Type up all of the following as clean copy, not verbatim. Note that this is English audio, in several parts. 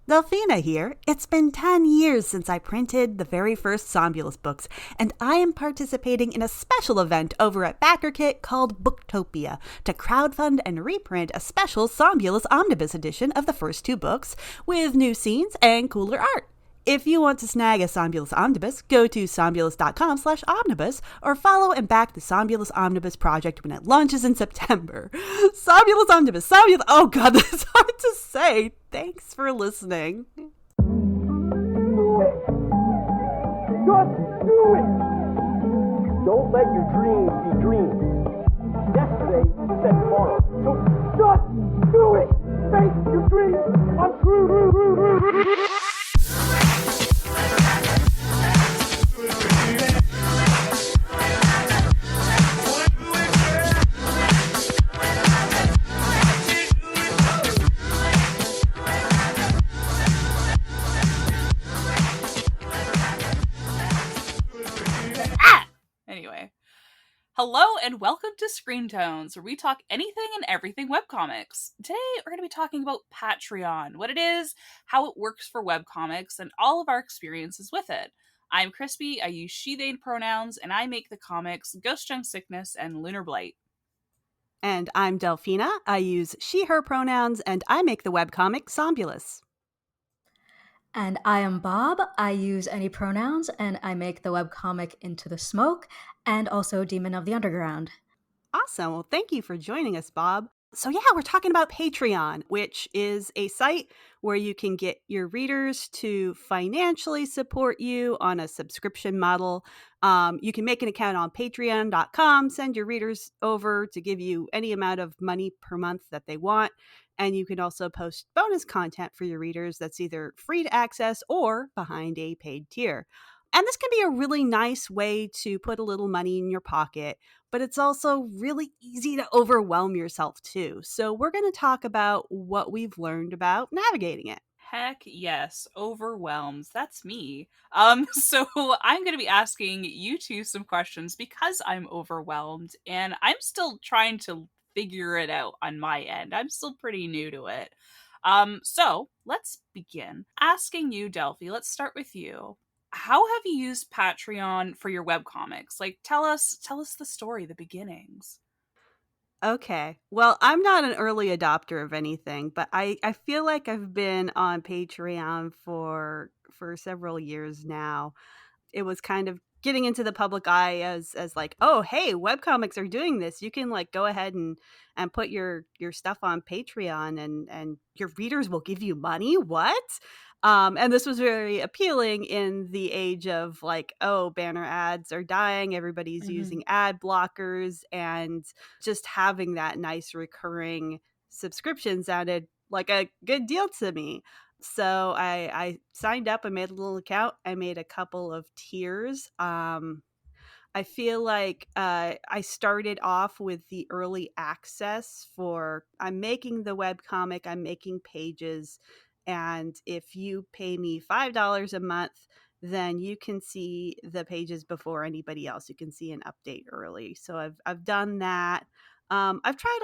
Delphina here. It's been 10 years since I printed the very first Somnolus books, and I am participating in a special event over at BackerKit called Booktopia to crowdfund and reprint a special Somnolus Omnibus edition of the first two books with new scenes and cooler art. If you want to snag a Somnolus Omnibus, go to somnolus.com/omnibus or follow and back the Somnolus Omnibus project when it launches in September. Somnolus Omnibus, Somnolus. Oh god, that's hard to say. Thanks for listening. Do it! Just do it! Don't let your dreams be dreams. Yesterday said tomorrow. So just do it! Make your dreams come true! Anyway, hello and welcome to Screen Tones, where we talk anything and everything webcomics. Today, we're going to be talking about Patreon, what it is, how it works for webcomics, and all of our experiences with it. I'm Crispy, I use she-they pronouns, and I make the comics Ghost Junk Sickness and Lunar Blight. And I'm Delphina. I use she, her pronouns, and I make the webcomic Somnolus. And I am Bob. I use any pronouns, and I make the webcomic Into the Smoke and also Demon of the Underground. Awesome. Well, thank you for joining us, Bob. So yeah, we're talking about Patreon, which is a site where you can get your readers to financially support you on a subscription model. You can make an account on patreon.com, send your readers over to give you any amount of money per month that they want. And you can also post bonus content for your readers that's either free to access or behind a paid tier. And this can be a really nice way to put a little money in your pocket, but it's also really easy to overwhelm yourself too. So we're going to talk about what we've learned about navigating it. Heck yes, overwhelmed. That's me. So I'm going to be asking you two some questions because I'm overwhelmed and I'm still trying to figure it out on my end. I'm still pretty new to it. So let's begin. Asking you, Delphi, let's start with you. How have you used Patreon for your webcomics? Like tell us the story, the beginnings. Okay. Well, I'm not an early adopter of anything, but I feel like I've been on Patreon for several years now. It was kind of getting into the public eye as like, oh, hey, webcomics are doing this. You can like go ahead and put your stuff on Patreon and your readers will give you money. What? And this was very appealing in the age of like, oh, banner ads are dying. Everybody's using ad blockers, and just having that nice recurring subscription sounded like a good deal to me. So I signed up. I made a little account. I made a couple of tiers. I feel like I started off with the early access for I'm making the webcomic, I'm making pages, and if you pay me $5 a month, then you can see the pages before anybody else. You can see an update early. So I've done that. I've tried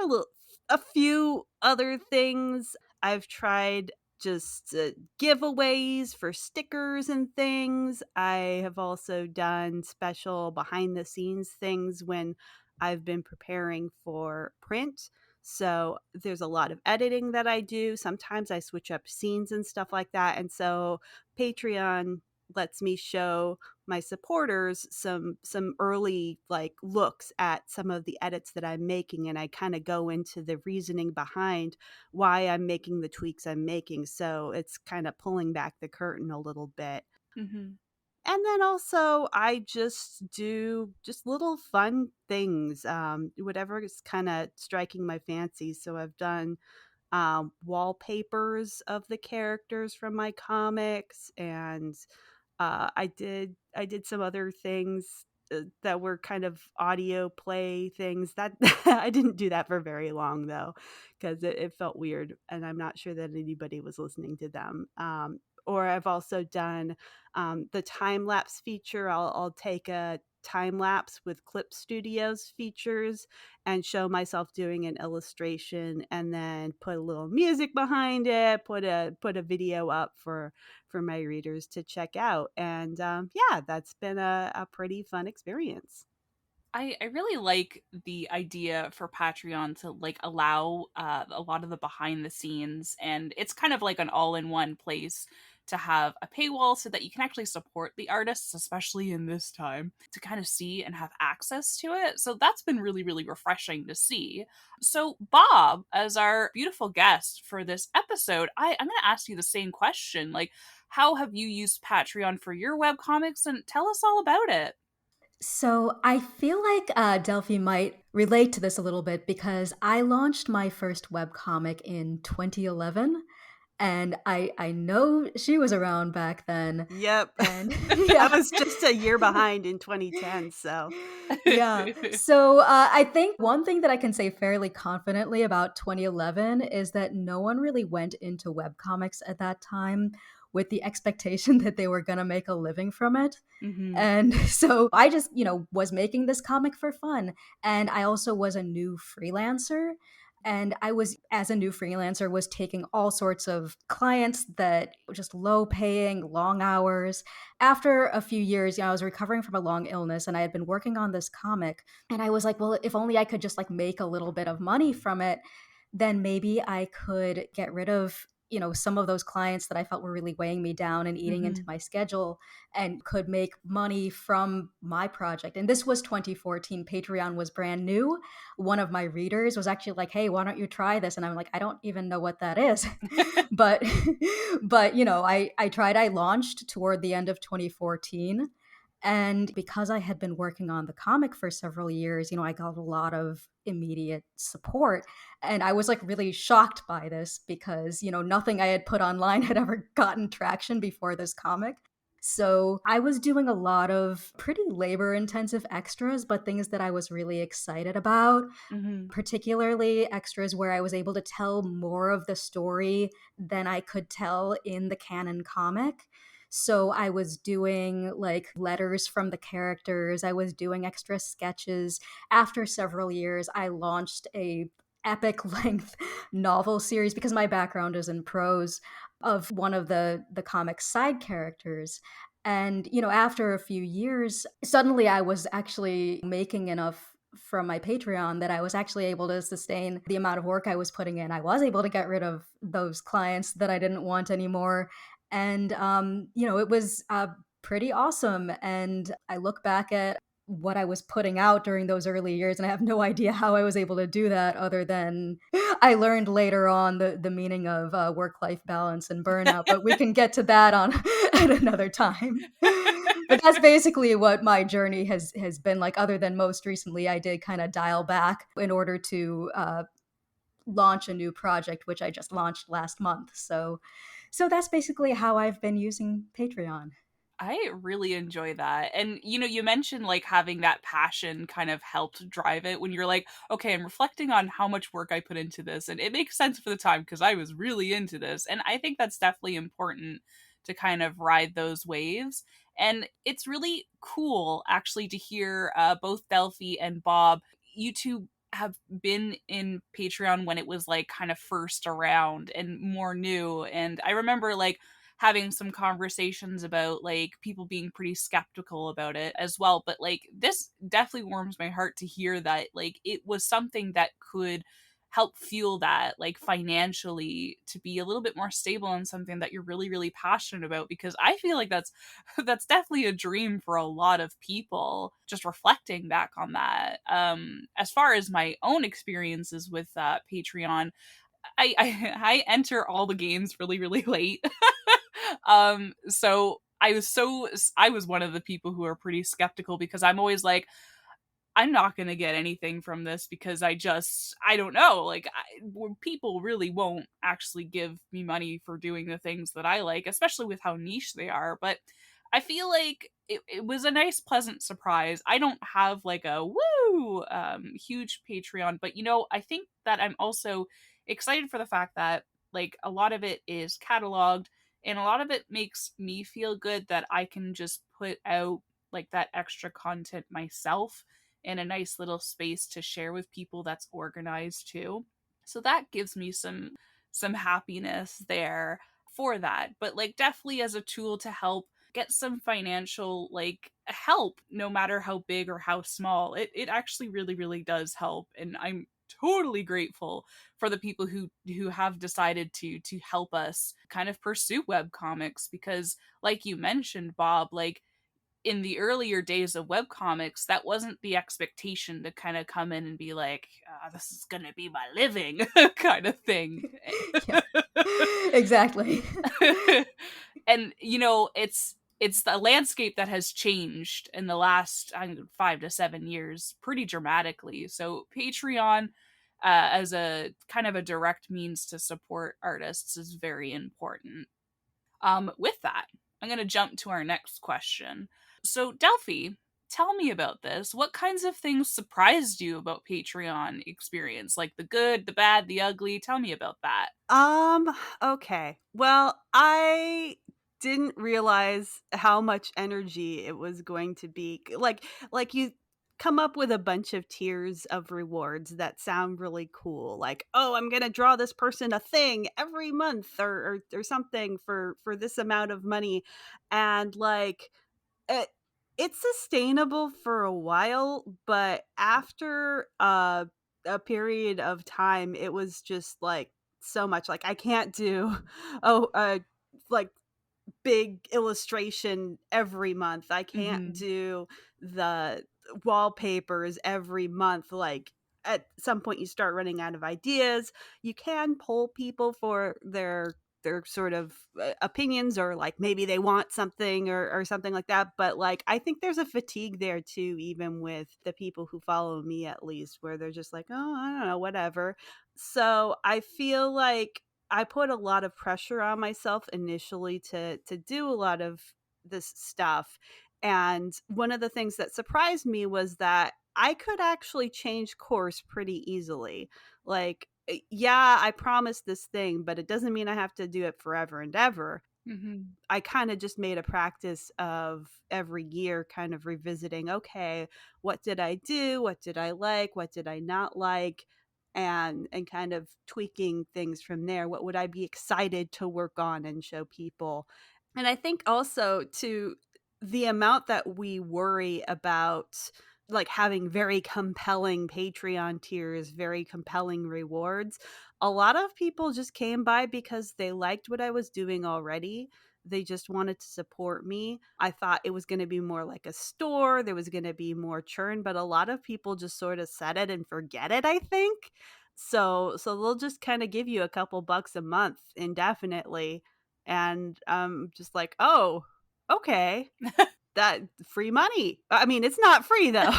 a few other things. I've tried just giveaways for stickers and things. I have also done special behind the scenes things when I've been preparing for print. So there's a lot of editing that I do. Sometimes I switch up scenes and stuff like that. And so Patreon lets me show my supporters some early like looks at some of the edits that I'm making, and I kind of go into the reasoning behind why I'm making the tweaks I'm making. So it's kind of pulling back the curtain a little bit. Mm-hmm. And then also I just do just little fun things, whatever is kind of striking my fancy. So I've done wallpapers of the characters from my comics, and I did some other things that were kind of audio play things. That I didn't do that for very long though, because it felt weird, and I'm not sure that anybody was listening to them. Or I've also done the time lapse feature. I'll take a time lapse with Clip Studios features and show myself doing an illustration and then put a little music behind it, put a video up for my readers to check out. And yeah, that's been a pretty fun experience. I really like the idea for Patreon to like allow a lot of the behind the scenes, and it's kind of like an all in one place to have a paywall so that you can actually support the artists, especially in this time, to kind of see and have access to it. So that's been really, really refreshing to see. So, Bob, as our beautiful guest for this episode, I'm going to ask you the same question. Like, how have you used Patreon for your webcomics, and tell us all about it? So I feel like Delphi might relate to this a little bit because I launched my first webcomic in 2011, and I know she was around back then. Yep. And I yeah. was just a year behind in 2010, so Yeah. So I think one thing that I can say fairly confidently about 2011 is that no one really went into webcomics at that time with the expectation that they were going to make a living from it. Hmm. And so I just, was making this comic for fun. And I also was a new freelancer. And I was, as a new freelancer, was taking all sorts of clients that were just low paying, long hours. After a few years, I was recovering from a long illness and I had been working on this comic. And I was like, well, if only I could just like make a little bit of money from it, then maybe I could get rid of some of those clients that I felt were really weighing me down and eating into Hmm. my schedule, and could make money from my project. And this was 2014. Patreon was brand new. One of my readers was actually like, hey, why don't you try this? And I'm like, I don't even know what that is. but but I tried. I launched toward the end of 2014. And because I had been working on the comic for several years, I got a lot of immediate support. And I was like really shocked by this because, nothing I had put online had ever gotten traction before this comic. So I was doing a lot of pretty labor intensive extras, but things that I was really excited about, Hmm. particularly extras where I was able to tell more of the story than I could tell in the canon comic. So I was doing like letters from the characters, I was doing extra sketches. After several years, I launched a epic length novel series because my background is in prose, of one of the comic's side characters. And after a few years, suddenly I was actually making enough from my Patreon that I was actually able to sustain the amount of work I was putting in. I was able to get rid of those clients that I didn't want anymore. And it was pretty awesome. And I look back at what I was putting out during those early years, and I have no idea how I was able to do that, other than I learned later on the meaning of work-life balance and burnout. But we can get to that on at another time. But that's basically what my journey has been like. Other than most recently, I did kind of dial back in order to launch a new project, which I just launched last month. So that's basically how I've been using Patreon. I really enjoy that. And you mentioned like having that passion kind of helped drive it when you're like, okay, I'm reflecting on how much work I put into this and it makes sense for the time because I was really into this. And I think that's definitely important to kind of ride those waves. And it's really cool actually to hear both Delphi and Bob, you two have been in Patreon when it was like kind of first around and more new. And I remember like having some conversations about like people being pretty skeptical about it as well, but like this definitely warms my heart to hear that like it was something that could help fuel that like financially to be a little bit more stable and something that you're really really passionate about, because I feel like that's that's definitely a dream for a lot of people. Just reflecting back on that, as far as my own experiences with Patreon, I enter all the games really really late. So I was one of the people who are pretty skeptical because I'm always like, I'm not going to get anything from this because I don't know, like people really won't actually give me money for doing the things that I like, especially with how niche they are. But I feel like it was a nice pleasant surprise. I don't have like a woo huge Patreon, but I think that I'm also excited for the fact that like a lot of it is cataloged and a lot of it makes me feel good that I can just put out like that extra content myself in a nice little space to share with people that's organized too. So that gives me some happiness there for that. But like definitely as a tool to help get some financial like help, no matter how big or how small, it actually really, really does help. And I'm totally grateful for the people who have decided to help us kind of pursue web comics, because like you mentioned, Bob, like in the earlier days of webcomics, that wasn't the expectation to kind of come in and be like, this is going to be my living kind of thing. Yeah, exactly. And, you know, it's the landscape that has changed in the last 5 to 7 years pretty dramatically. So Patreon, as a kind of a direct means to support artists, is very important. With that, I'm going to jump to our next question. So, Delphi, tell me about this. What kinds of things surprised you about Patreon experience? Like the good, the bad, the ugly? Tell me about that. Okay. Well, I didn't realize how much energy it was going to be. Like you come up with a bunch of tiers of rewards that sound really cool. Like, oh, I'm gonna draw this person a thing every month or something for this amount of money. And like it, it's sustainable for a while, but after a period of time, it was just like so much. Like I can't do oh like big illustration every month. I can't Mm-hmm. do the wallpapers every month. Like at some point you start running out of ideas. You can poll people for their sort of opinions, or like maybe they want something or something like that, but like I think there's a fatigue there too, even with the people who follow me, at least, where they're just like, oh, I don't know, whatever. So I feel like I put a lot of pressure on myself initially to do a lot of this stuff. And one of the things that surprised me was that I could actually change course pretty easily. Like, yeah, I promised this thing, but it doesn't mean I have to do it forever and ever. Mm-hmm. I kind of just made a practice of every year kind of revisiting, okay, what did I do? What did I like? What did I not like? And kind of tweaking things from there. What would I be excited to work on and show people? And I think also to the amount that we worry about like having very compelling Patreon tiers, very compelling rewards, a lot of people just came by because they liked what I was doing already. They just wanted to support me. I thought it was going to be more like a store, there was going to be more churn, but a lot of people just sort of set it and forget it, I think. So they'll just kind of give you a couple bucks a month indefinitely, and just like, oh, okay, that free money. I mean, it's not free though.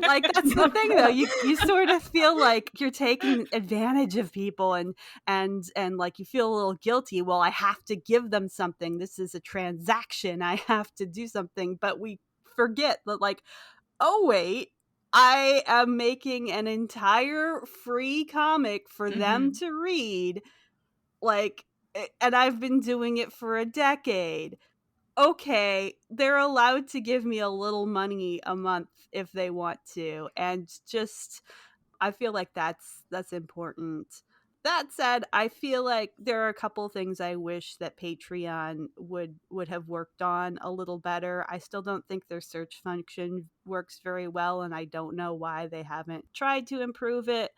Like that's the No, thing though. yeah. You sort of feel like you're taking advantage of people, and like you feel a little guilty. Well, I have to give them something. This is a transaction. I have to do something, but we forget that like, oh wait, I am making an entire free comic for them Mm-hmm. to read, like, and I've been doing it for a decade. Okay, they're allowed to give me a little money a month if they want to, and just I feel like that's important. That said, I feel like there are a couple things I wish that Patreon would have worked on a little better. I still don't think their search function works very well, and I don't know why they haven't tried to improve it.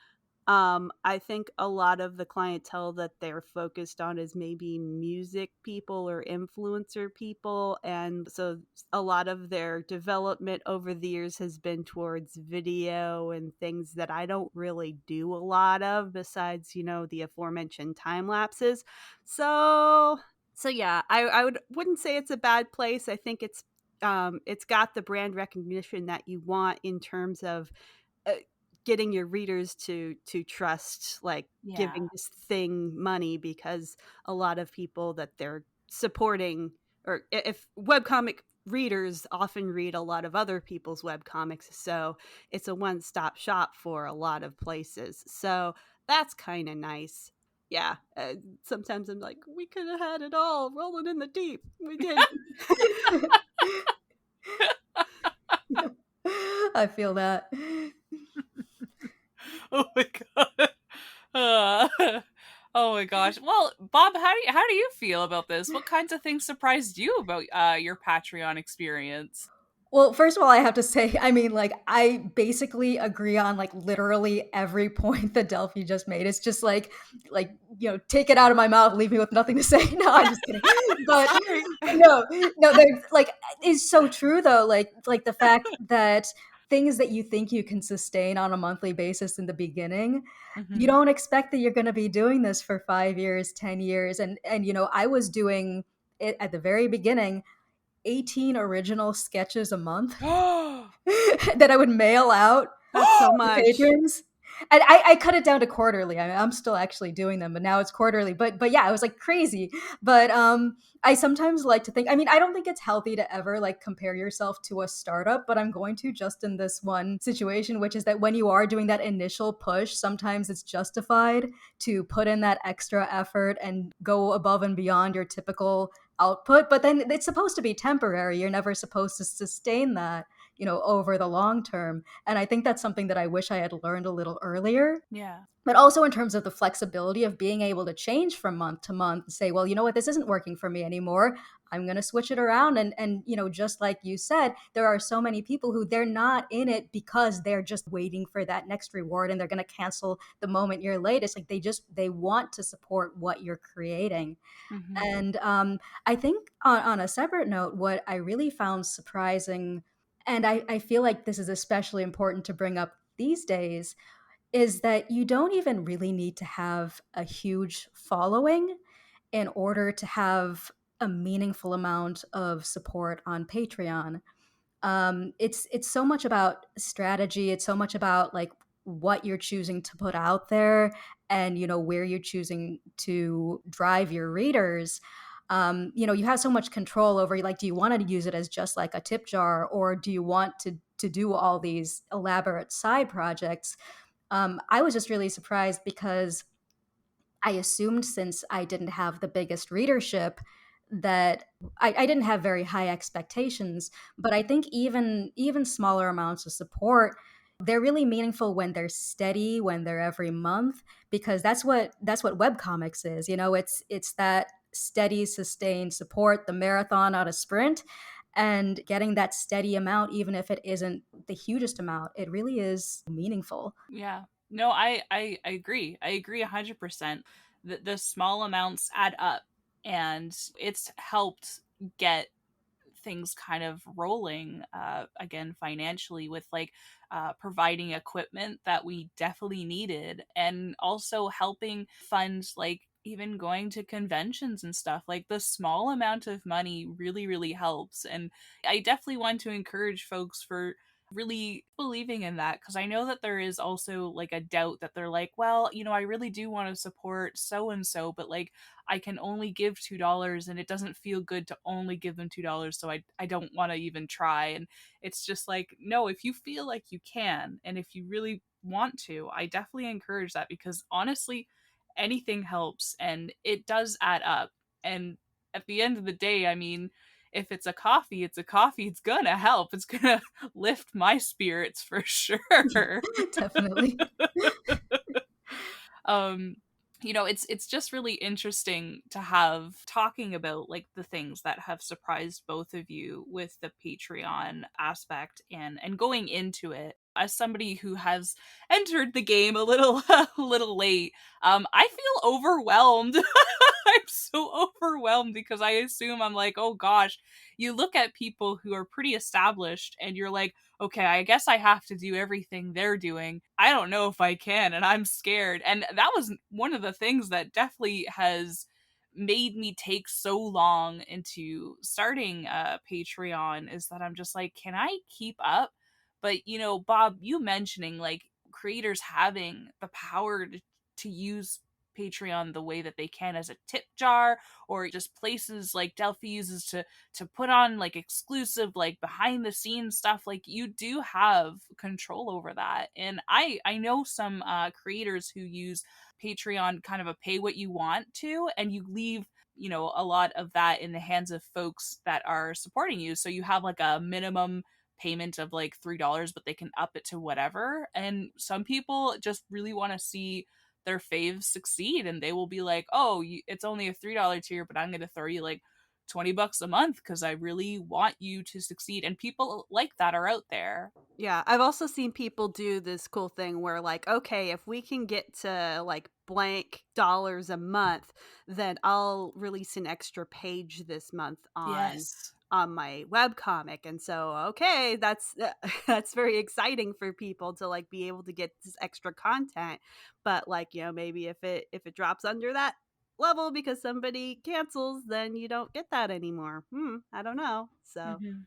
I think a lot of the clientele that they're focused on is maybe music people or influencer people. And so a lot of their development over the years has been towards video and things that I don't really do a lot of, besides, the aforementioned time lapses. So yeah, I wouldn't say it's a bad place. I think it's got the brand recognition that you want in terms of uh, getting your readers to trust, like, Yeah. giving this thing money, because a lot of people that they're supporting, or if webcomic readers often read a lot of other people's webcomics, so it's a one-stop shop for a lot of places. So that's kind of nice. Yeah, sometimes I'm like, we could have had it all rolling in the deep. We did. I feel that. Oh my god. Uh, oh my gosh. Well, Bob, how do you feel about this? What kinds of things surprised you about your Patreon experience? Well, first of all, I have to say, I mean, like, I basically agree on like literally every point that Delphi just made. It's just take it out of my mouth, leave me with nothing to say. No, I'm just kidding. But Sorry. no, no, there's like, it's so true though. Like the fact that things that you think you can sustain on a monthly basis in the beginning, you Mhm. don't expect that you're going to be doing this for 5 years, 10 years, and I was doing it at the very beginning 18 original sketches a month that I would mail out That's so to much. patrons. And I cut it down to quarterly. I mean, I'm still actually doing them, but now it's quarterly. But yeah, it was like crazy. But I sometimes like to think. I mean, I don't think it's healthy to ever like compare yourself to a startup, but I'm going to just in this one situation, which is that when you are doing that initial push, sometimes it's justified to put in that extra effort and go above and beyond your typical output. But then it's supposed to be temporary. You're never supposed to sustain that, over the long term. And I think that's something that I wish I had learned a little earlier. Yeah. But also in terms of the flexibility of being able to change from month to month and say, well, you know what, this isn't working for me anymore. I'm going to switch it around. And, just like you said, there are so many people who they're not in it because they're just waiting for that next reward and they're going to cancel the moment you're late. It's like they want to support what you're creating. Mhm. And I think on a separate note, what I really found surprising, and I feel like this is especially important to bring up these days, is that you don't even really need to have a huge following in order to have a meaningful amount of support on Patreon. It's so much about strategy. It's so much about like what you're choosing to put out there, and where you're choosing to drive your readers. You have so much control over, like, do you want to use it as just like a tip jar, or do you want to do all these elaborate side projects? I was just really surprised because I assumed, since I didn't have the biggest readership, that I didn't have very high expectations. But I think even smaller amounts of support, they're really meaningful when they're steady, when they're every month, because that's what webcomics is. It's that steady, sustained support, the marathon, not a sprint. And getting that steady amount, even if it isn't the hugest amount, it really is meaningful. Yeah. No, I agree. I agree 100%. The small amounts add up, and it's helped get things kind of rolling again financially with like providing equipment that we definitely needed, and also helping fund like even going to conventions and stuff. Like the small amount of money really helps, and I definitely want to encourage folks for really believing in that, because I know that there is also like a doubt that they're like, well, I really do want to support so and so, but like I can only give $2 and it doesn't feel good to only give them $2, so I don't want to even try. And it's just like, no, if you feel like you can and if you really want to, I definitely encourage that, because honestly, anything helps and it does add up. And at the end of the day, I mean, if it's a coffee, it's a coffee. It's gonna help. It's gonna lift my spirits for sure. Definitely. um it's just really interesting to have talking about like the things that have surprised both of you with the Patreon aspect, and going into it as somebody who has entered the game a little a little late. I feel overwhelmed. I'm so overwhelmed because I assume, I'm like, oh gosh, you look at people who are pretty established and you're like, okay, I guess I have to do everything they're doing. I don't know if I can, and I'm scared. And that was one of the things that definitely has made me take so long into starting Patreon, is that I'm just like, can I keep up? But Bob, you mentioning like creators having the power to use Patreon the way that they can as a tip jar, or just places like Delphi uses to put on like exclusive like behind the scenes stuff, like you do have control over that. And I know some creators who use Patreon kind of a pay what you want to, and you leave a lot of that in the hands of folks that are supporting you, so you have like a minimum payment of like $3, but they can up it to whatever. And some people just really want to see their faves succeed, and they will be like, oh, it's only a $3 tier, but I'm going to throw you like $20 a month because I really want you to succeed. And people like that are out there. Yeah, I've also seen people do this cool thing where, like, okay, if we can get to like blank dollars a month, then I'll release an extra page this month Yes. on my webcomic. And so, okay, that's that's very exciting for people to like be able to get this extra content. But like, maybe if it drops under that level because somebody cancels, then you don't get that anymore. I don't know. So Mm-hmm.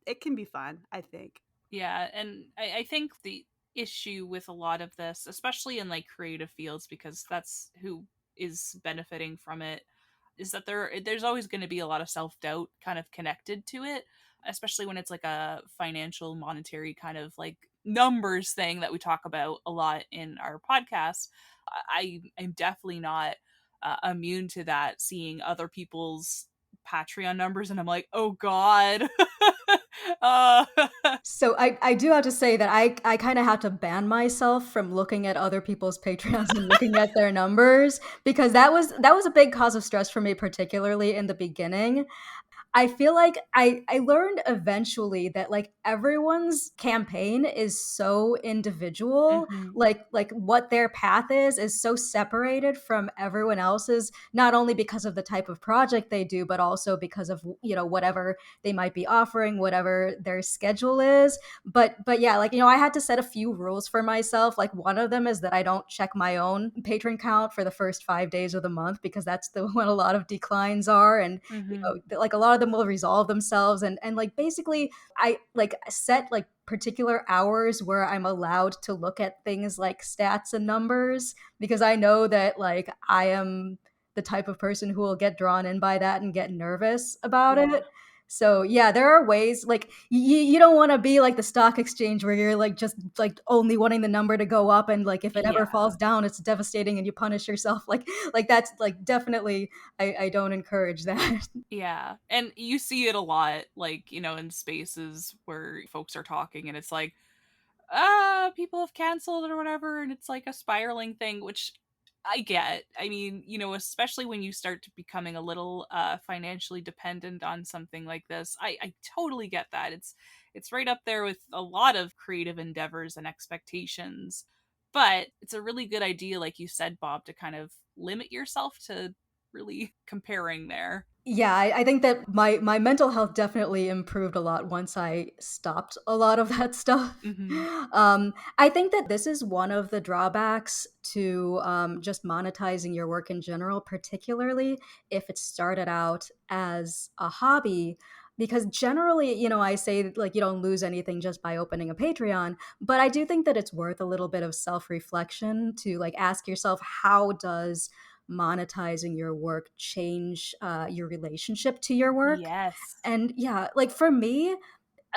it can be fun, I think. Yeah, and I think the issue with a lot of this, especially in like creative fields, because that's who is benefiting from it, is that there's always going to be a lot of self-doubt kind of connected to it, especially when it's like a financial monetary kind of like numbers thing that we talk about a lot in our podcast. I'm definitely not immune to that, seeing other people's Patreon numbers, and I'm like, oh god. uh So I do have to say that I kind of have to ban myself from looking at other people's Patreons and looking at their numbers, because that was a big cause of stress for me, particularly in the beginning. I feel like I learned eventually that like everyone's campaign is so individual. Mhm. Like what their path is so separated from everyone else's, not only because of the type of project they do, but also because of, whatever they might be offering, whatever their schedule is. But yeah, like, I had to set a few rules for myself. Like one of them is that I don't check my own patron count for the first 5 days of the month, because that's the when a lot of declines are. And Mhm. like a lot of them will resolve themselves. And like basically I like set like particular hours where I'm allowed to look at things like stats and numbers, because I know that like I am the type of person who will get drawn in by that and get nervous about Yeah. it. So yeah, there are ways like you don't want to be like the stock exchange where you're like just like only wanting the number to go up, and like if it ever Yeah. falls down it's devastating and you punish yourself. Like that's like definitely I don't encourage that. Yeah. And you see it a lot, like, in spaces where folks are talking and it's like, people have canceled or whatever, and it's like a spiraling thing, which I get. I mean, especially when you start to becoming a little financially dependent on something like this. I totally get that. It's right up there with a lot of creative endeavors and expectations. But it's a really good idea, like you said, Bob, to kind of limit yourself to really comparing there. Yeah, I think that my mental health definitely improved a lot once I stopped a lot of that stuff. Hmm. I think that this is one of the drawbacks to just monetizing your work in general, particularly if it started out as a hobby. Because generally, I say like you don't lose anything just by opening a Patreon, but I do think that it's worth a little bit of self reflection to like ask yourself, how does monetizing your work change your relationship to your work? Yes. And yeah, like for me,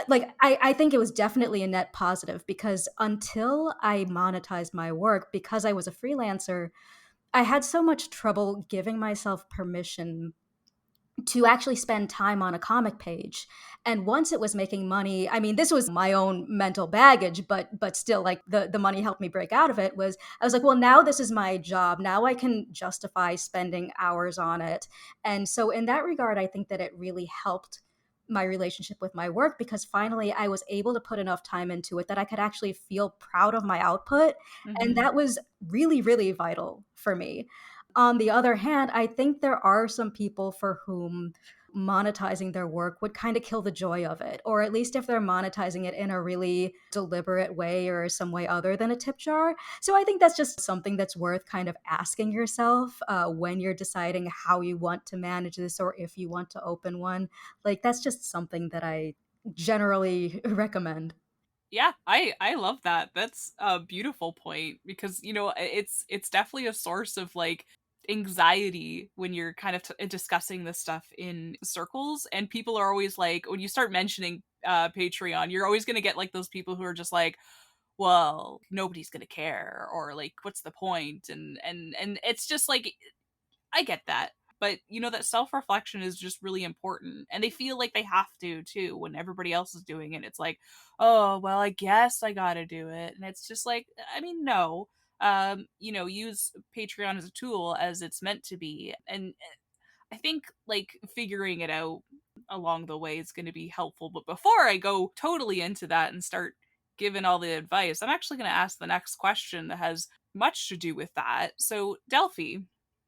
like I think it was definitely a net positive, because until I monetized my work, because I was a freelancer, I had so much trouble giving myself permission to actually spend time on a comic page. And once it was making money, I mean, this was my own mental baggage, but still, like the money helped me break out of it. Was I was like, well, now this is my job, now I can justify spending hours on it. And so in that regard, I think that it really helped my relationship with my work, because finally I was able to put enough time into it that I could actually feel proud of my output. And Hmm. that was really, really vital for me. On the other hand, I think there are some people for whom monetizing their work would kind of kill the joy of it, or at least if they're monetizing it in a really deliberate way or some way other than a tip jar. So I think that's just something that's worth kind of asking yourself when you're deciding how you want to manage this, or if you want to open one. Like, that's just something that I generally recommend. Yeah, I love that. That's a beautiful point, because it's definitely a source of like anxiety when you're kind of discussing this stuff in circles, and people are always like, when you start mentioning Patreon, you're always going to get like those people who are just like, well, nobody's going to care, or like, what's the point? And it's just like, I get that. But that self-reflection is just really important, and they feel like they have to too when everybody else is doing it. It's like, oh well, I guess I gotta do it. And it's just like, I mean, no. Use Patreon as a tool as it's meant to be. And I think like figuring it out along the way is going to be helpful. But before I go totally into that and start giving all the advice, I'm actually going to ask the next question that has much to do with that. So, Delphi,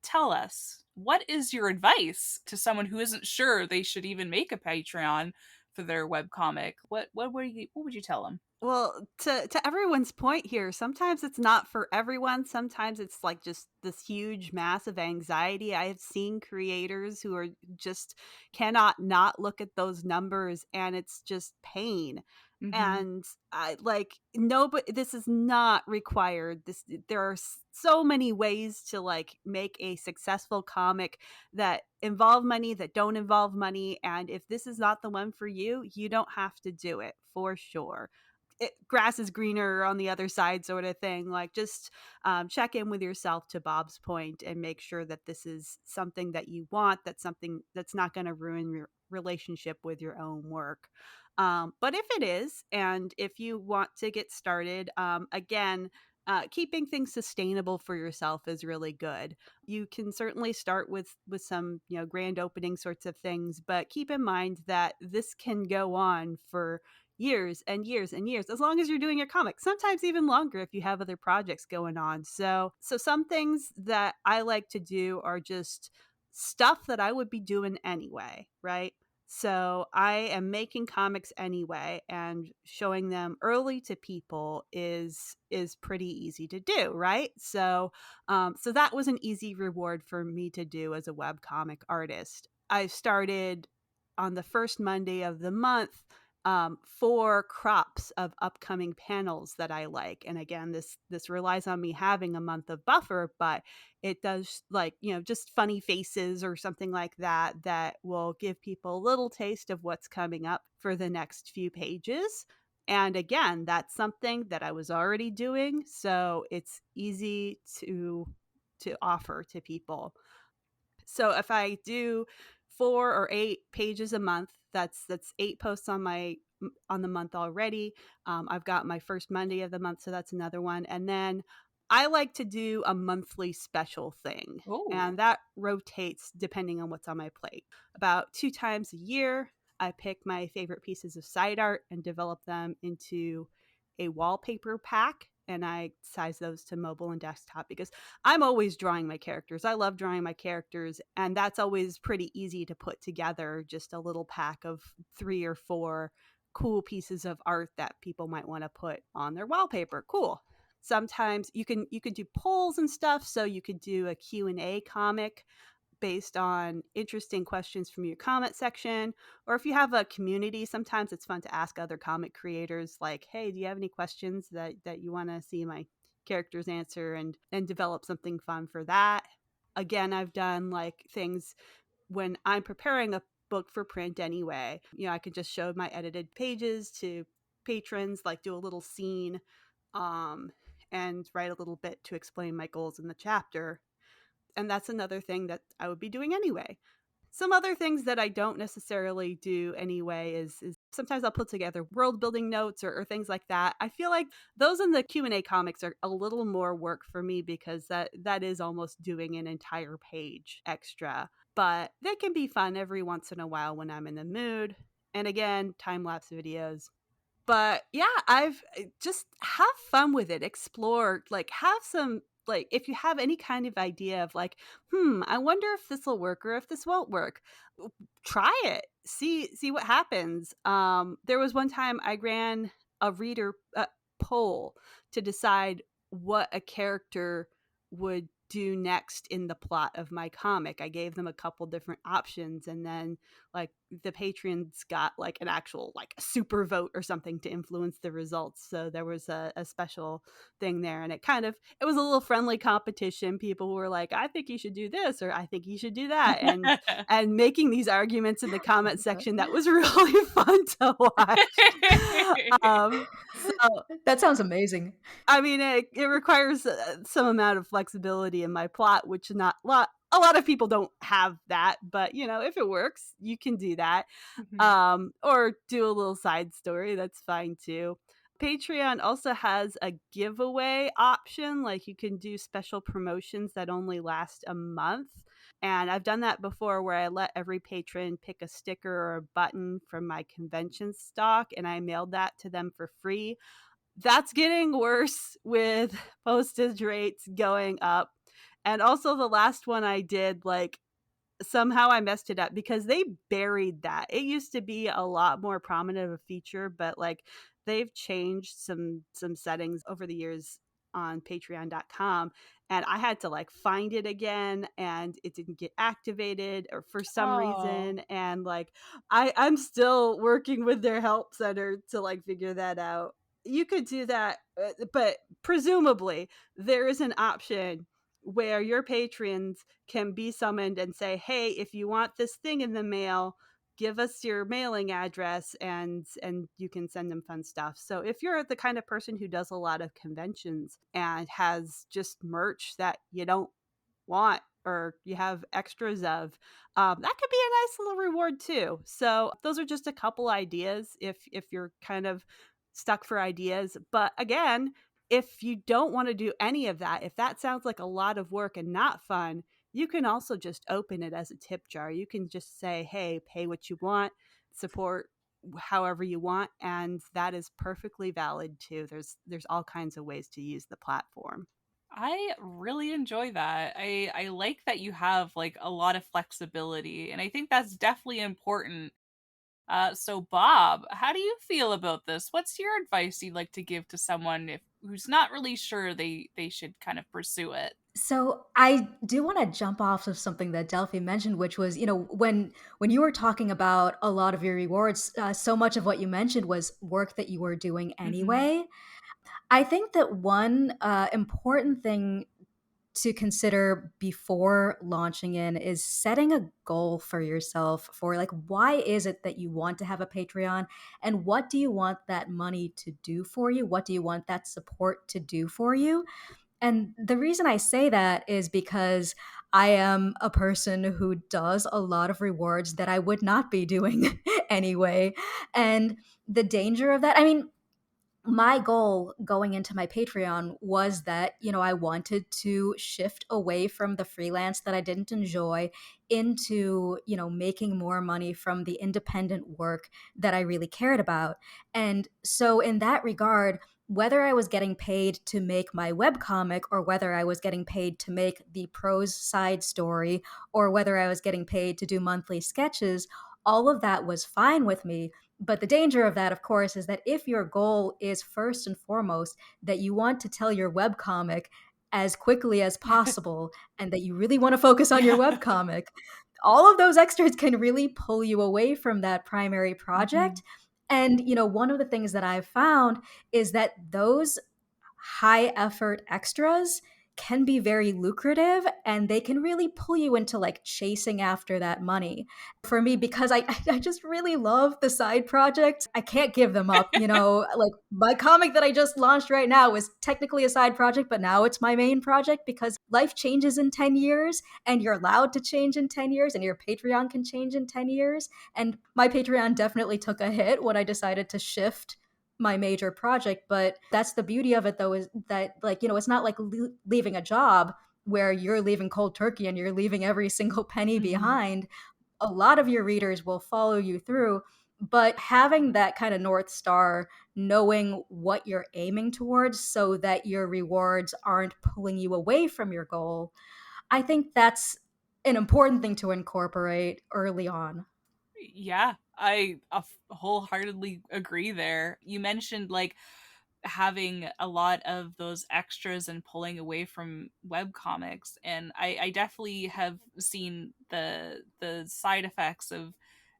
tell us, what is your advice to someone who isn't sure they should even make a Patreon for their webcomic? What would you tell them? Well, to everyone's point here, sometimes it's not for everyone. Sometimes it's like just this huge mass of anxiety. I have seen creators who are just cannot not look at those numbers, and it's just pain. Mm-hmm. And I like nobody, this is not required. There are so many ways to like make a successful comic that involve money, that don't involve money, and if this is not the one for you, you don't have to do it for sure. Grass is greener on the other side, sort of thing. Like, just check in with yourself, to Bob's point, and make sure that this is something that you want, that's something that's not going to ruin your relationship with your own work. But if it is, and if you want to get started, again, keeping things sustainable for yourself is really good. You can certainly start with some grand opening sorts of things, but keep in mind that this can go on for years and years and years, as long as you're doing your comic, sometimes even longer if you have other projects going on. So some things that I like to do are just stuff that I would be doing anyway, right? So I am making comics anyway, and showing them early to people is pretty easy to do, right? So that was an easy reward for me to do as a webcomic artist. I started on the first Monday of the month, 4 crops of upcoming panels that I like. And again, this relies on me having a month of buffer, but it does, like, just funny faces or something like that, that will give people a little taste of what's coming up for the next few pages. And again, that's something that I was already doing, so it's easy to offer to people. So if I do 4 or 8 pages a month, that's 8 posts on the month already. I've got my first Monday of the month, so that's another one. And then I like to do a monthly special thing, Oh. and that rotates depending on what's on my plate. About 2 times a year, I pick my favorite pieces of side art and develop them into a wallpaper pack, and I size those to mobile and desktop because I'm always drawing my characters. I love drawing my characters, and that's always pretty easy to put together, just a little pack of 3 or 4 cool pieces of art that people might want to put on their wallpaper. Cool. Sometimes you can do polls and stuff, so you could do a Q&A comic based on interesting questions from your comment section. Or if you have a community, sometimes it's fun to ask other comic creators, like, hey, do you have any questions that you want to see my characters answer, and develop something fun for that. Again, I've done like things when I'm preparing a book for print anyway. I could just show my edited pages to patrons, like do a little scene, and write a little bit to explain my goals in the chapter. And that's another thing that I would be doing anyway. Some other things that I don't necessarily do anyway is sometimes I'll put together world building notes or things like that. I feel like those in the Q&A comics are a little more work for me, because that is almost doing an entire page extra. But they can be fun every once in a while when I'm in the mood. And again, time-lapse videos. But yeah, I've just have fun with it. Explore, like, have some, like, if you have any kind of idea of like, I wonder if this will work or if this won't work, try it. See what happens. There was one time I ran a reader poll to decide what a character would do next in the plot of my comic. I gave them a couple different options, and then like the patrons got like an actual like super vote or something to influence the results. So there was a special thing there, and it was a little friendly competition. People were like, I think you should do this, or I think you should do that, and making these arguments in the comment section. That was really fun to watch. So, That sounds amazing. I mean, it requires, some amount of flexibility in my plot, which not lot a lot of people don't have that, but, if it works, you can do that. Mhm. Or do a little side story, that's fine too. Patreon also has a giveaway option, like, you can do special promotions that only last a month, and I've done that before where I let every patron pick a sticker or a button from my convention stock, and I mailed that to them for free. That's getting worse with postage rates going up. And also the last one I did, like, somehow I messed it up because they buried that. It used to be a lot more prominent of a feature, but, like, they've changed some settings over the years on patreon.com, and I had to, like, find it again, and it didn't get activated or for some Oh. reason, and, like, I'm still working with their help center to, like, figure that out. You could do that, but presumably there is an option where your patrons can be summoned and say, "Hey, if you want this thing in the mail, give us your mailing address and you can send them fun stuff." So if you're the kind of person who does a lot of conventions and has just merch that you don't want or you have extras of, that could be a nice little reward too. So those are just a couple ideas if you're kind of stuck for ideas. But again, if you don't want to do any of that, if that sounds like a lot of work and not fun, you can also just open it as a tip jar. You can just say, "Hey, pay what you want, support however you want," and that is perfectly valid too. There's all kinds of ways to use the platform. I really enjoy that. I like that you have like a lot of flexibility, and I think that's definitely important. So Bob, how do you feel about this? What's your advice you'd like to give to someone if who's not really sure they should kind of pursue it? So I do want to jump off of something that Delphi mentioned, which was, when you were talking about a lot of your rewards, so much of what you mentioned was work that you were doing Hmm. anyway. I think that one important thing to consider before launching in is setting a goal for yourself for, like, why is it that you want to have a Patreon, and what do you want that money to do for you? What do you want that support to do for you? And the reason I say that is because I am a person who does a lot of rewards that I would not be doing anyway. And the danger of that, I mean, my goal going into my Patreon was that, I wanted to shift away from the freelance that I didn't enjoy into, making more money from the independent work that I really cared about. And so, in that regard, whether I was getting paid to make my webcomic or whether I was getting paid to make the prose side story or whether I was getting paid to do monthly sketches, all of that was fine with me. But the danger of that, of course, is that if your goal is first and foremost that you want to tell your webcomic as quickly as possible and that you really want to focus on your Yeah. webcomic, all of those extras can really pull you away from that primary Hmm. project. And, one of the things that I've found is that those high effort extras can be very lucrative and they can really pull you into like chasing after that money. For me, because I just really love the side projects, I can't give them up. Like my comic that I just launched right now is technically a side project, but now it's my main project because life changes in 10 years and you're allowed to change in 10 years and your Patreon can change in 10 years. And my Patreon definitely took a hit when I decided to shift my major project. But that's the beauty of it, though, is that, like, it's not like leaving a job where you're leaving cold turkey and you're leaving every single penny Hmm. behind. A lot of your readers will follow you through, but having that kind of North Star, knowing what you're aiming towards so that your rewards aren't pulling you away from your goal, I think that's an important thing to incorporate early on. Yeah, I wholeheartedly agree there. You mentioned like having a lot of those extras and pulling away from web comics, and I definitely have seen the side effects of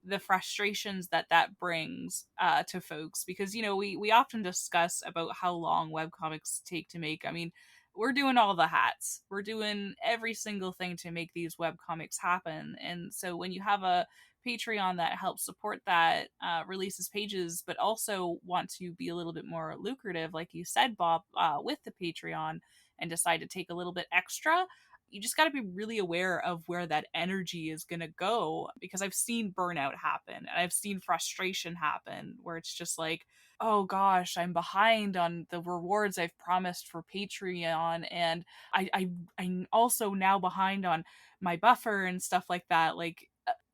the frustrations that that brings to folks, because we often discuss about how long web comics take to make. I mean, we're doing all the hats, we're doing every single thing to make these web comics happen, and so when you have a Patreon that helps support that, releases pages, but also want to be a little bit more lucrative, like you said, Bob, with the Patreon, and decide to take a little bit extra, you just got to be really aware of where that energy is going to go, because I've seen burnout happen and I've seen frustration happen where it's just like, oh gosh, I'm behind on the rewards I've promised for Patreon, and I'm also now behind on my buffer and stuff like that. Like,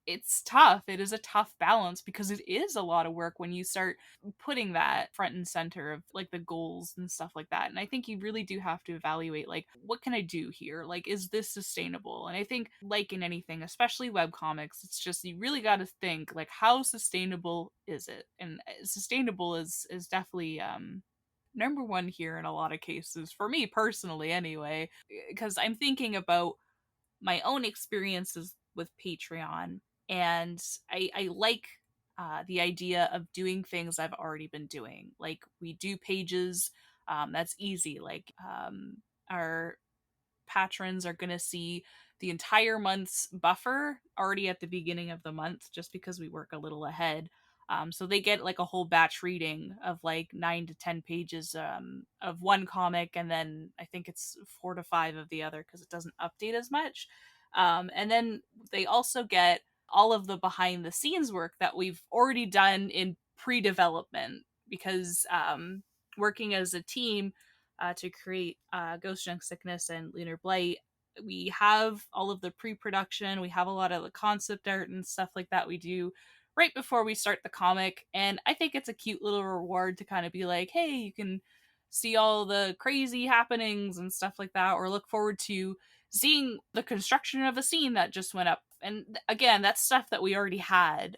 it's tough. It is a tough balance because it is a lot of work when you start putting that front and center of like the goals and stuff like that. And I think you really do have to evaluate, like, what can I do here? Like, is this sustainable? And I think, like in anything, especially webcomics, it's just you really got to think, like, how sustainable is it? And sustainable is definitely number one here in a lot of cases, for me personally anyway, because I'm thinking about my own experiences with Patreon, and I like the idea of doing things I've already been doing. Like, we do pages, that's easy. Like, our patrons are going to see the entire month's buffer already at the beginning of the month, just because we work a little ahead. So they get like a whole batch reading of like 9 to 10 pages of one comic, and then I think it's 4 to 5 of the other because it doesn't update as much. And then they also get all of the behind the scenes work that we've already done in pre development, because working as a team to create Ghost Junk Sickness and Lunar Blight, we have all of the pre-production, we have a lot of the concept art and stuff like that we do right before we start the comic. And I think it's a cute little reward to kind of be like, hey, you can see all the crazy happenings and stuff like that, or look forward to seeing the construction of a scene that just went up. And again, that's stuff that we already had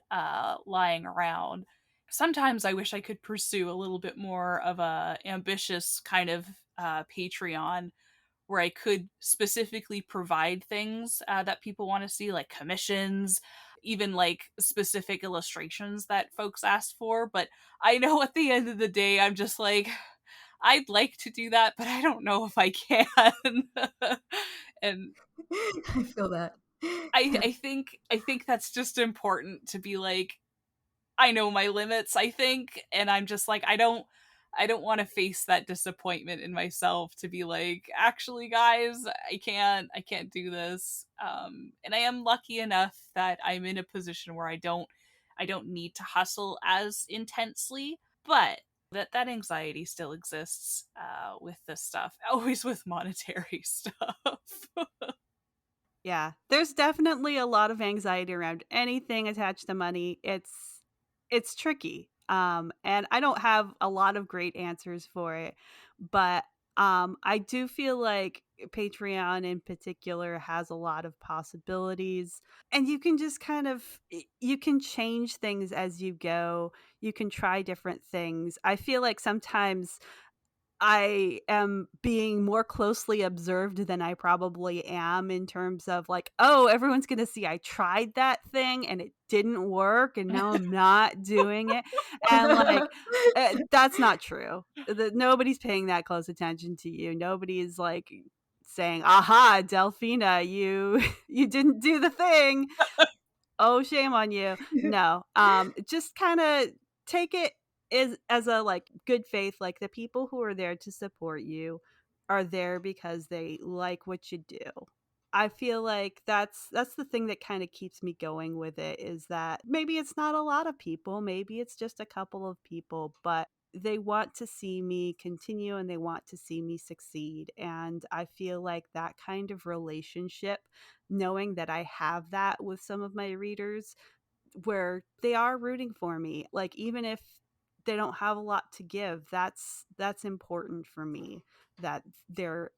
lying around. Sometimes I wish I could pursue a little bit more of a ambitious kind of Patreon, where I could specifically provide things that people want to see, like commissions, even like specific illustrations that folks asked for. But I know at the end of the day, I'm just like, I'd like to do that, but I don't know if I can. And I feel that. I think that's just important to be like, I know my limits, I think, and I'm just like, I don't want to face that disappointment in myself to be like, actually guys, I can't do this. And I am lucky enough that I'm in a position where I don't need to hustle as intensely, but that anxiety still exists with this stuff, always with monetary stuff. Yeah, there's definitely a lot of anxiety around anything attached to money. It's tricky. And I don't have a lot of great answers for it, but I do feel like Patreon in particular has a lot of possibilities, and you can just kind of you can change things as you go. You can try different things. I feel like sometimes I am being more closely observed than I probably am, in terms of like, oh, everyone's going to see I tried that thing and it didn't work and now I'm not doing it. And like, that's not true. Nobody's paying that close attention to you. Nobody's like saying, aha, Delphina, you you didn't do the thing. Oh, shame on you. No. Just kind of take it as a like good faith, like the people who are there to support you are there because they like what you do. I feel like that's the thing that kind of keeps me going with it, is that maybe it's not a lot of people, maybe it's just a couple of people, but they want to see me continue and they want to see me succeed. And I feel like that kind of relationship, knowing that I have that with some of my readers, where they are rooting for me, like even if they don't have a lot to give, that's important for me, that they're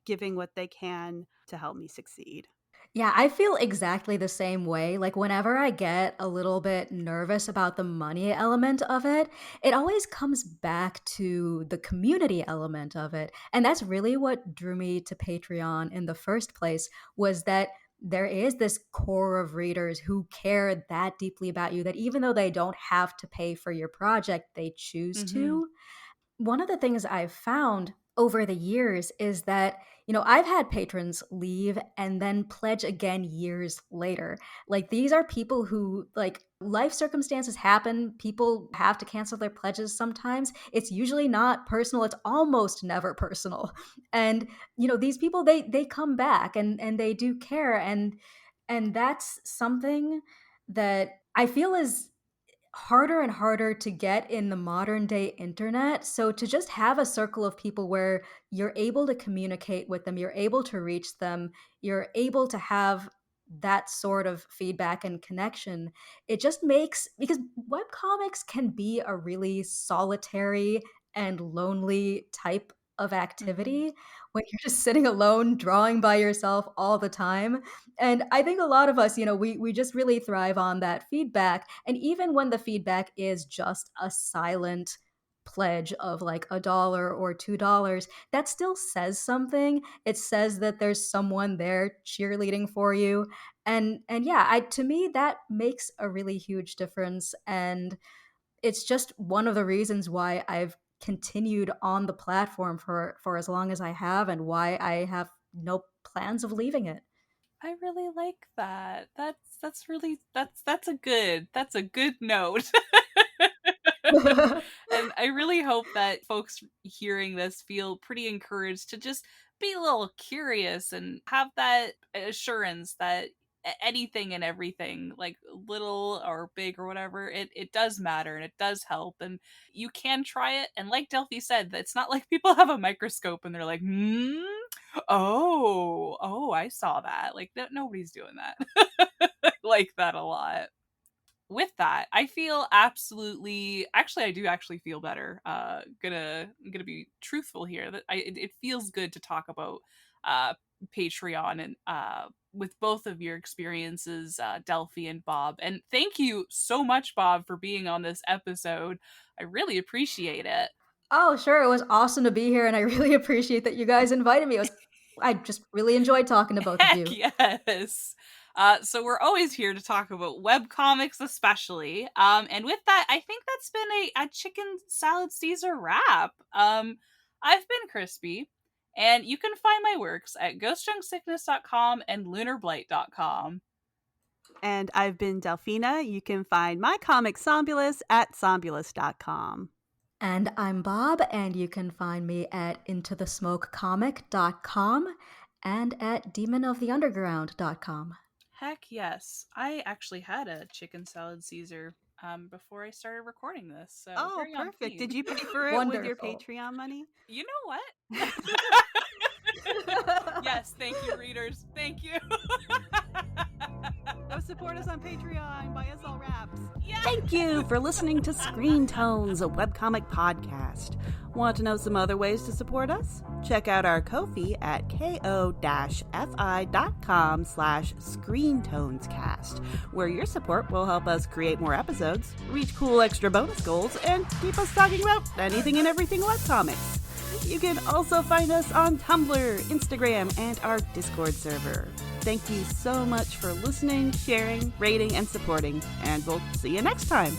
giving what they can to help me succeed. Yeah, I feel exactly the same way. Like, whenever I get a little bit nervous about the money element of it, it always comes back to the community element of it. And that's really what drew me to Patreon in the first place, was that there is this core of readers who care that deeply about you, that even though they don't have to pay for your project, they choose Mm-hmm. to. One of the things I've found over the years is that, I've had patrons leave and then pledge again years later. Like, these are people who, like, life circumstances happen. People have to cancel their pledges sometimes. It's usually not personal. It's almost never personal. And, these people, they come back and they do care. And that's something that I feel is harder and harder to get in the modern day internet. So to just have a circle of people where you're able to communicate with them, you're able to reach them, you're able to have that sort of feedback and connection, it just makes, because webcomics can be a really solitary and lonely type of Mhm. activity when you're just sitting alone drawing by yourself all the time. And I think a lot of us, we just really thrive on that feedback. And even when the feedback is just a silent pledge of like $1 or $2, that still says something. It says that there's someone there cheerleading for you. And yeah, to me that makes a really huge difference. And it's just one of the reasons why I've continued on the platform for as long as I have, and why I have no plans of leaving it. I really like that. That's really that's a good note. And I really hope that folks hearing this feel pretty encouraged to just be a little curious and have that assurance that anything and everything, like little or big or whatever, it does matter and it does help, and you can try it. And like Delphi said, it's not like people have a microscope and they're like, oh, I saw that. Like, nobody's doing that. I like that a lot. With that, I feel absolutely, actually I do actually feel better. Gonna be truthful here, that it feels good to talk about uh Patreon and with both of your experiences, Delphi and Bob. And thank you so much, Bob, for being on this episode. I really appreciate it. Oh, sure. It was awesome to be here, and I really appreciate that you guys invited me. I just really enjoyed talking to both of Heck you. yes. So we're always here to talk about web comics, especially. And with that, I think that's been a chicken salad Caesar wrap. I've been Crispy, and you can find my works at ghostjunksickness.com and lunarblight.com. And I've been Delphina. You can find my comic Zombulus at zombulus.com. And I'm Bob, and you can find me at intothesmokecomic.com and at demonoftheunderground.com. Heck yes. I actually had a chicken salad Caesar before I started recording this, so Oh, very on perfect. Did theme. you pay for it with your Wonderful. Patreon money? You know what? Yes, thank you, readers. Thank you. Go support us on Patreon. Buy us all wraps. Yeah. Thank you for listening to Screen Tones, a webcomic podcast. Want to know some other ways to support us? Check out our Ko-fi at ko-fi.com/screentonescast, where your support will help us create more episodes, reach cool extra bonus goals, and keep us talking about anything and everything webcomics. You can also find us on Tumblr, Instagram, and our Discord server. Thank you so much for listening, sharing, rating, and supporting, and we'll see you next time.